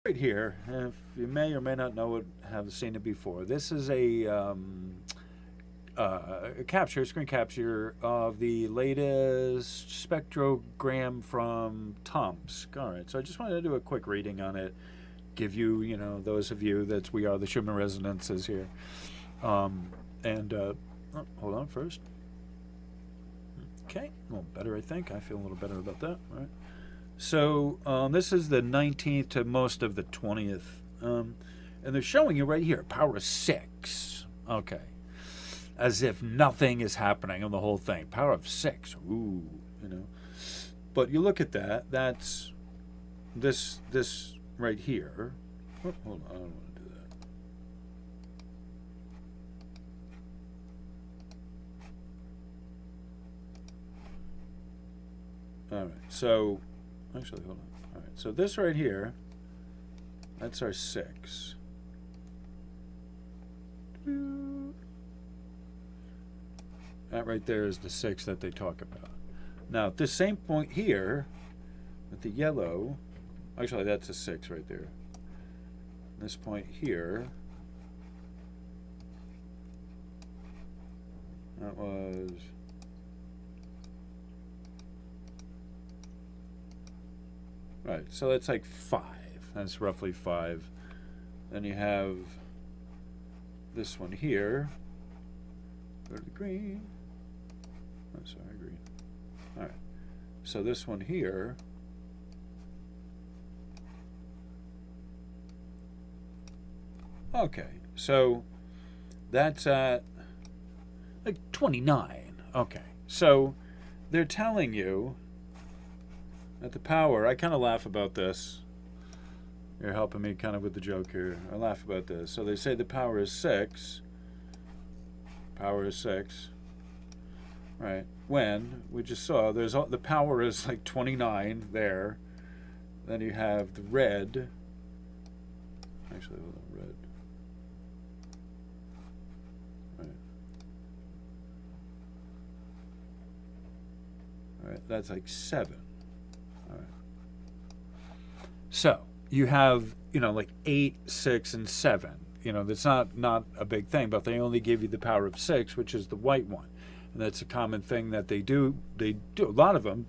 Right here, if you may or may not know it, have seen it before. This is a screen capture of the latest spectrogram from Tomsk. All right, so I just wanted to do a quick reading on it, give you, those of you that we are the Schumann resonances here. Hold on first. Okay, a little better, I think. I feel a little better about that. All right. So this is the 19th to most of the 20th. And they're showing you right here, power 6. Okay. As if nothing is happening on the whole thing. Power of 6. Ooh, But you look at that, that's this right here. Oh, hold on, I don't want to do that. All right, so actually, hold on. All right, so this right here, that's our 6. That right there is the 6 that they talk about. Now, at this same point here, with the yellow, actually, that's a 6 right there. This point here, that was... Right, so that's like 5. That's roughly 5. Then you have this one here. Go to the green. Oh, sorry, green. All right. So this one here. Okay, so that's at like 29. Okay, so they're telling you that the power, I kind of laugh about this. You're helping me kind of with the joke here. I laugh about this. So they say the power is 6. Power is 6. Right. When we just saw the power is like 29 there. Then you have the red. Actually, hold on, red. Right. All right. That's like 7. All right. So you have, like 8, 6, and 7. That's not a big thing, but they only give you the power of 6, which is the white one. And that's a common thing that they do. They do. A lot of them,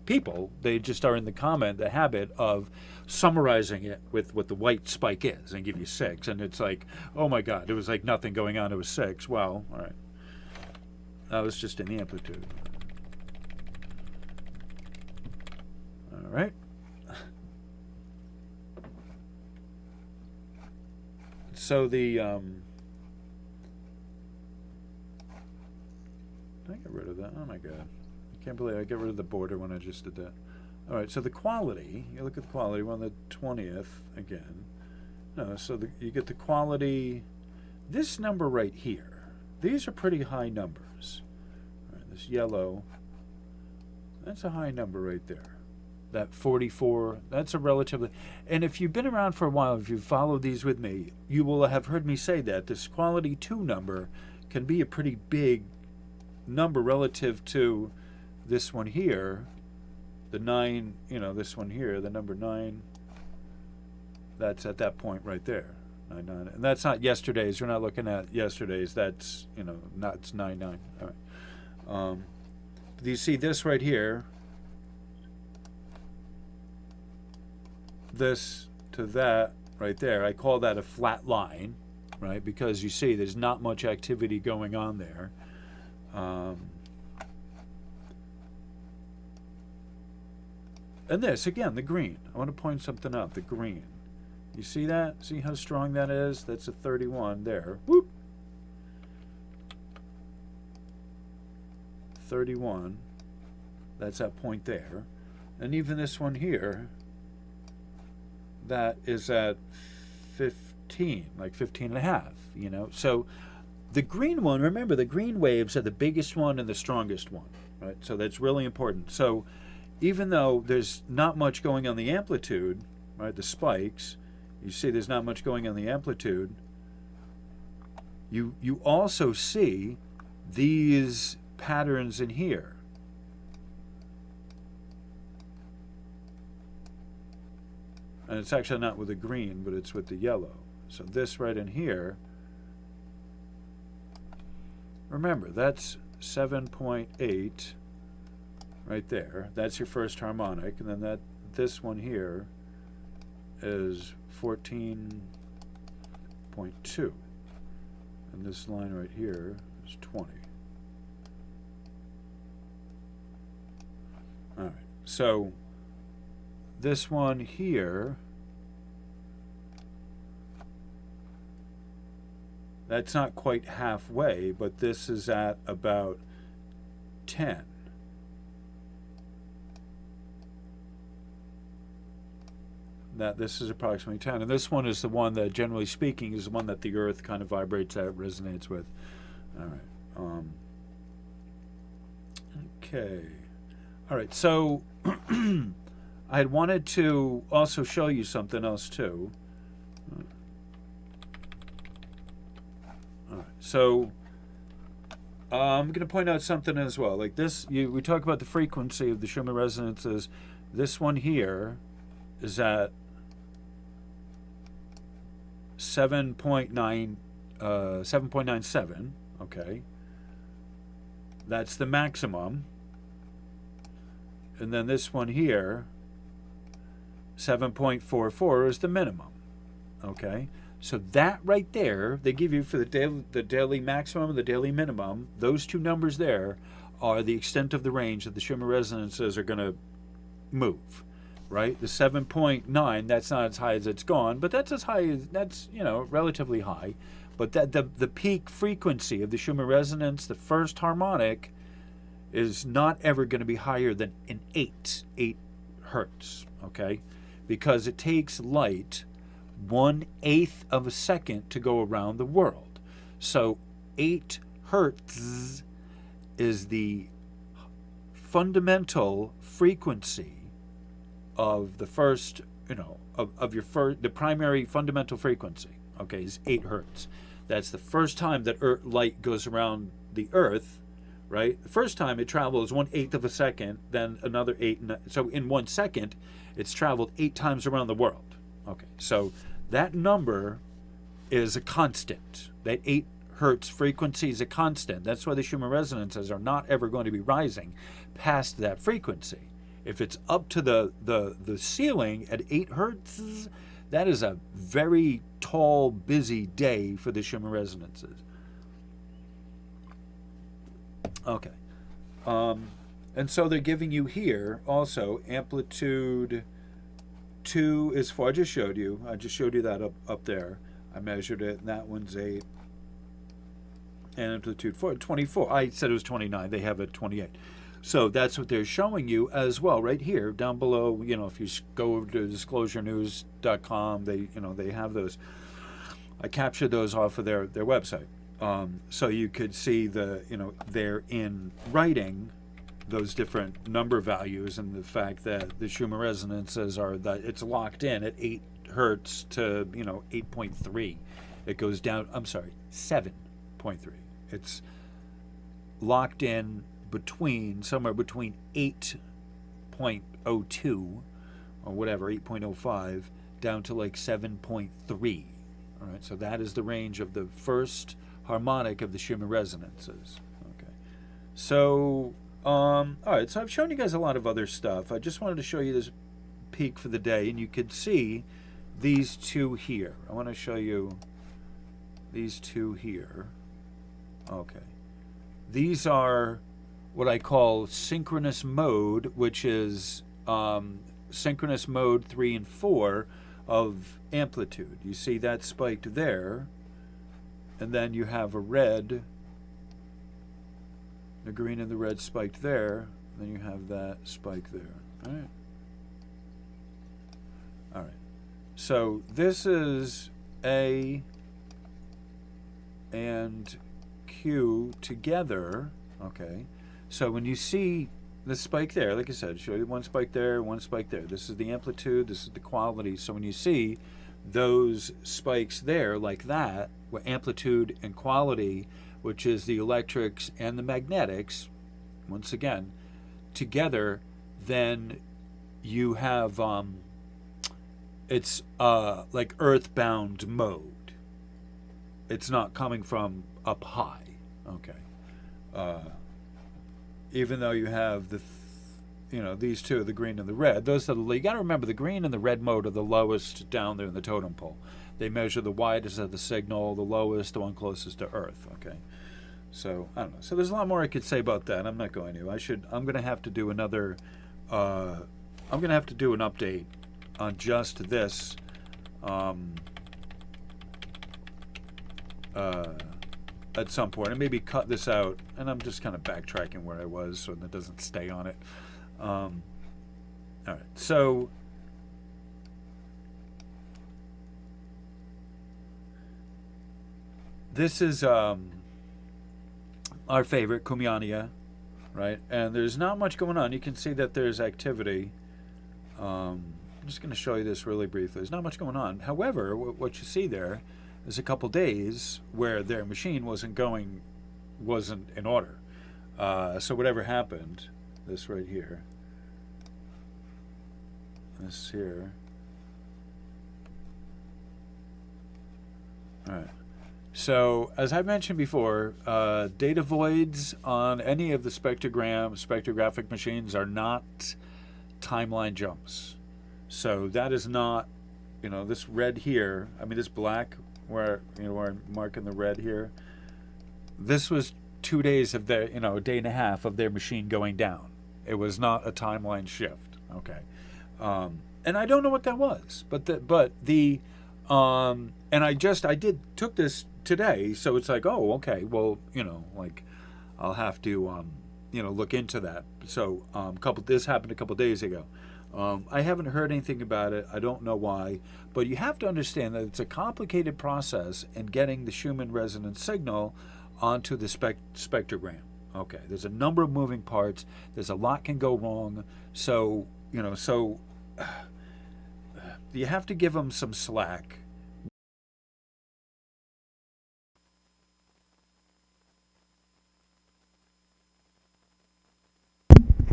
people, they just are in the habit of summarizing it with what the white spike is and give you 6. And it's like, oh my God, it was like nothing going on. It was 6. Well, all right. That was just in the amplitude. All right. So the did I get rid of that? Oh my God, I can't believe I get rid of the border when I just did that. All right, so the quality, you look at the quality, we're on the 20th again. No, so you get the quality, this number right here. These are pretty high numbers. All right, this yellow, that's a high number right there. That 44, that's a relatively... And if you've been around for a while, if you've followed these with me, you will have heard me say that this quality 2 number can be a pretty big number relative to this one here, the 9, this one here, the number 9. That's at that point right there, 9, 9. And that's not yesterday's. We're not looking at yesterday's. That's, it's 9, 9. All right. Do you see this right here? This to that right there, I call that a flat line, right? Because you see there's not much activity going on there. And this, again, the green. I want to point something out, the green. You see that? See how strong that is? That's a 31 there. Whoop! 31. That's that point there. And even this one here, that is at 15, like 15 and a half, So the green one, remember, the green waves are the biggest one and the strongest one, right? So that's really important. So even though there's not much going on the amplitude, right, the spikes, you see there's not much going on the amplitude, you also see these patterns in here. And it's actually not with the green, but it's with the yellow. So this right in here, remember, that's 7.8 right there. That's your first harmonic. And then this one here is 14.2. And this line right here is 20. All right. So this one here, that's not quite halfway, but this is at about 10. This is approximately 10. And this one is the one that, generally speaking, is the one that the Earth kind of vibrates at, resonates with. All right. Okay. All right. So I had wanted to also show you something else, too. All right. So I'm going to point out something as well. Like this, we talk about the frequency of the Schumann resonances. This one here is at 7.97, okay. That's the maximum. And then this one here, 7.44 is the minimum, okay. So that right there, they give you for the daily maximum and the daily minimum, those two numbers there are the extent of the range that the Schumann resonances are going to move. Right, the 7.9, that's not as high as it's gone, but that's as high as, that's, you know, relatively high. But that the peak frequency of the Schumann resonance, the first harmonic, is not ever going to be higher than an 8 hertz, okay? Because it takes light 1/8 of a second to go around the world. So 8 hertz is the fundamental frequency of the first, you know, of your the primary fundamental frequency, okay, is 8 hertz. That's the first time that light goes around the Earth, right? The first time it travels 1/8 of a second, then another 8. So in 1 second, it's traveled 8 times around the world. Okay, so that number is a constant. That 8 hertz frequency is a constant. That's why the Schumann resonances are not ever going to be rising past that frequency. If it's up to the ceiling at 8 hertz, that is a very tall, busy day for the Schumann resonances. Okay. And so they're giving you here also amplitude 2 is 4. I just showed you that up there. I measured it, and that one's 8. And amplitude 4, 24. I said it was 29. They have it 28. So that's what they're showing you as well, right here, down below. You know, if you go over to disclosurenews.com, they have those. I captured those off of their website, so you could see they're in writing those different number values, and the fact that the Schumann resonances are that it's locked in at 8 hertz to 8.3. It goes down. I'm sorry, 7.3. It's locked in somewhere between 8.02 or whatever, 8.05 down to like 7.3. All right, so that is the range of the first harmonic of the Schumann resonances. Okay, so all right, so I've shown you guys a lot of other stuff. I just wanted to show you this peak for the day, and you could see these two here. I want to show you these two here. Okay, these are what I call synchronous mode, which is synchronous mode 3 and 4 of amplitude. You see that spiked there, and then you have a red, the green and the red spiked there, and then you have that spike there. All right. All right. So this is A and Q together, okay? So when you see the spike there, like I said, show you one spike there, one spike there. This is the amplitude, this is the quality. So when you see those spikes there like that, where amplitude and quality, which is the electrics and the magnetics, once again, together, then you have it's like earthbound mode. It's not coming from up high. Okay. Uh, Even though you have these two, the green and the red. Those are you got to remember the green and the red mode are the lowest down there in the totem pole. They measure the widest of the signal, the lowest, the one closest to Earth. Okay. So I don't know. So there's a lot more I could say about that. I'm not going to. I'm going to have to do another. I'm going to have to do an update on just this. At some point, and maybe cut this out. And I'm just kind of backtracking where I was, so that doesn't stay on it. All right. So. This is our favorite, Cumiana, right? And there's not much going on. You can see that there's activity. I'm just going to show you this really briefly. There's not much going on. However, what you see there is a couple days where their machine wasn't in order. So whatever happened, this right here, this here. All right. So, as I mentioned before, data voids on any of the spectrographic machines are not timeline jumps. So that is not, this red here. I mean, this black where I'm marking the red here. This was 2 days of their, a day and a half of their machine going down. It was not a timeline shift. Okay, and I don't know what that was, and I took this today, so it's like, oh, okay, well, I'll have to, look into that. So, this happened a couple days ago. I haven't heard anything about it. I don't know why, but you have to understand that it's a complicated process in getting the Schumann resonance signal onto the spectrogram. Okay, there's a number of moving parts. There's a lot can go wrong. So, you have to give them some slack.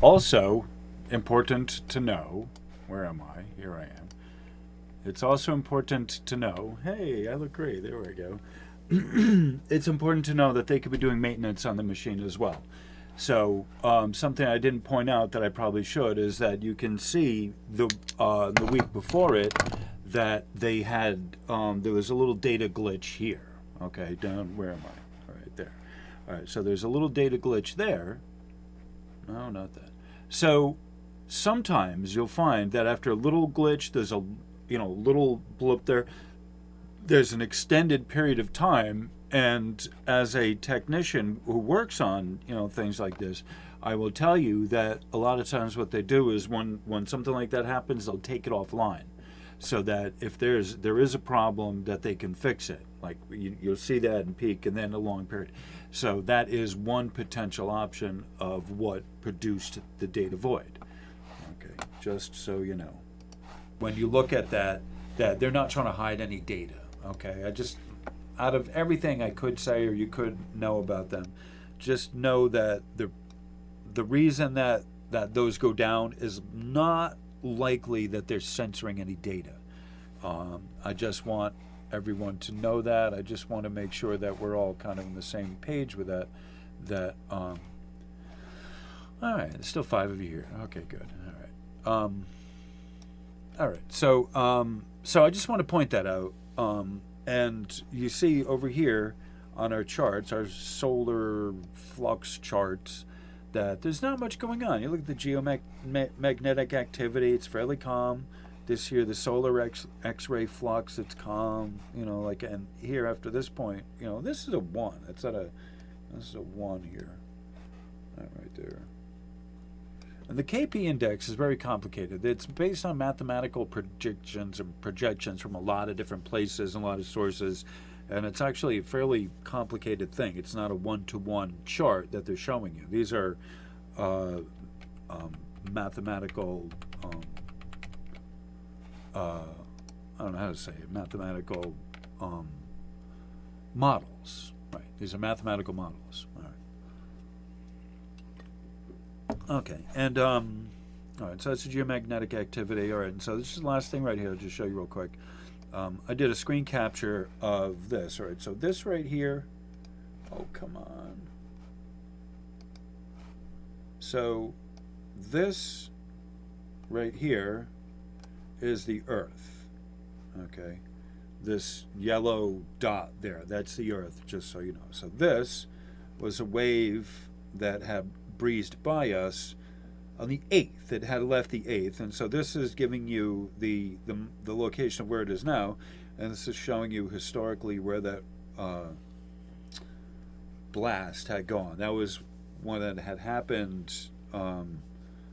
Also, important to know, where am I? Here I am. It's also important to know, hey, I look great, there we go. It's important to know that they could be doing maintenance on the machine as well. So something I didn't point out that I probably should is that you can see the week before it that they had, there was a little data glitch here. Okay, down, where am I? All right, there. All right, so there's a little data glitch there. No, not that. So sometimes you'll find that after a little glitch, there's a little blip there. There's an extended period of time, and as a technician who works on things like this, I will tell you that a lot of times what they do is when something like that happens, they'll take it offline, so that if there is a problem, that they can fix it. Like you'll see that in peak, and then a long period. So that is one potential option of what produced the data void. Okay, just so you know. When you look at that they're not trying to hide any data. Okay, I just, out of everything I could say or you could know about them, just know that the reason that those go down is not likely that they're censoring any data. I just want everyone to know that. I just want to make sure that we're all kind of on the same page with that. All right, there's still 5 of you here. Okay, good. All right. So I just want to point that out. And you see over here on our charts, our solar flux charts, that there's not much going on. You look at the geomagnetic activity; it's fairly calm. This here, the solar X-ray flux, it's calm. And here after this point, this is a 1. This is a 1 here. That right there. And the KP index is very complicated. It's based on mathematical predictions and projections from a lot of different places and a lot of sources, and it's actually a fairly complicated thing. It's not a one-to-one chart that they're showing you. These are mathematical, I don't know how to say it, mathematical models. Right, these are mathematical models. All right. Okay, and all All right, so that's the geomagnetic activity. All right, and so this is the last thing right here. I'll just show you real quick. I did a screen capture of this. All right, so this right here. Oh, come on. So this right here is the Earth. Okay, this yellow dot there, that's the Earth, just so you know. So this was a wave that had breezed by us on the 8th. It had left the 8th, and so this is giving you the location of where it is now, and this is showing you historically where that blast had gone. That was one that had happened a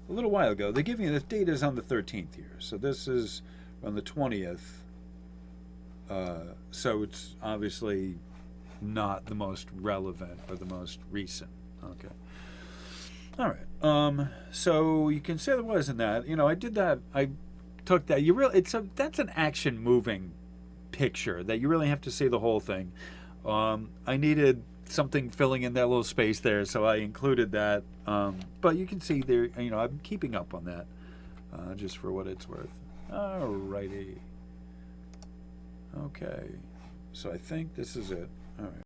little while ago. They give you the date is on the 13th here, so this is on the 20th. So it's obviously not the most relevant or the most recent. Okay. All right. So you can say there wasn't that. You know, I did that. I took that. That's an action moving picture that you really have to see the whole thing. I needed something filling in that little space there, so I included that. But you can see there. You know, I'm keeping up on that, just for what it's worth. All righty. Okay. So I think this is it. All right.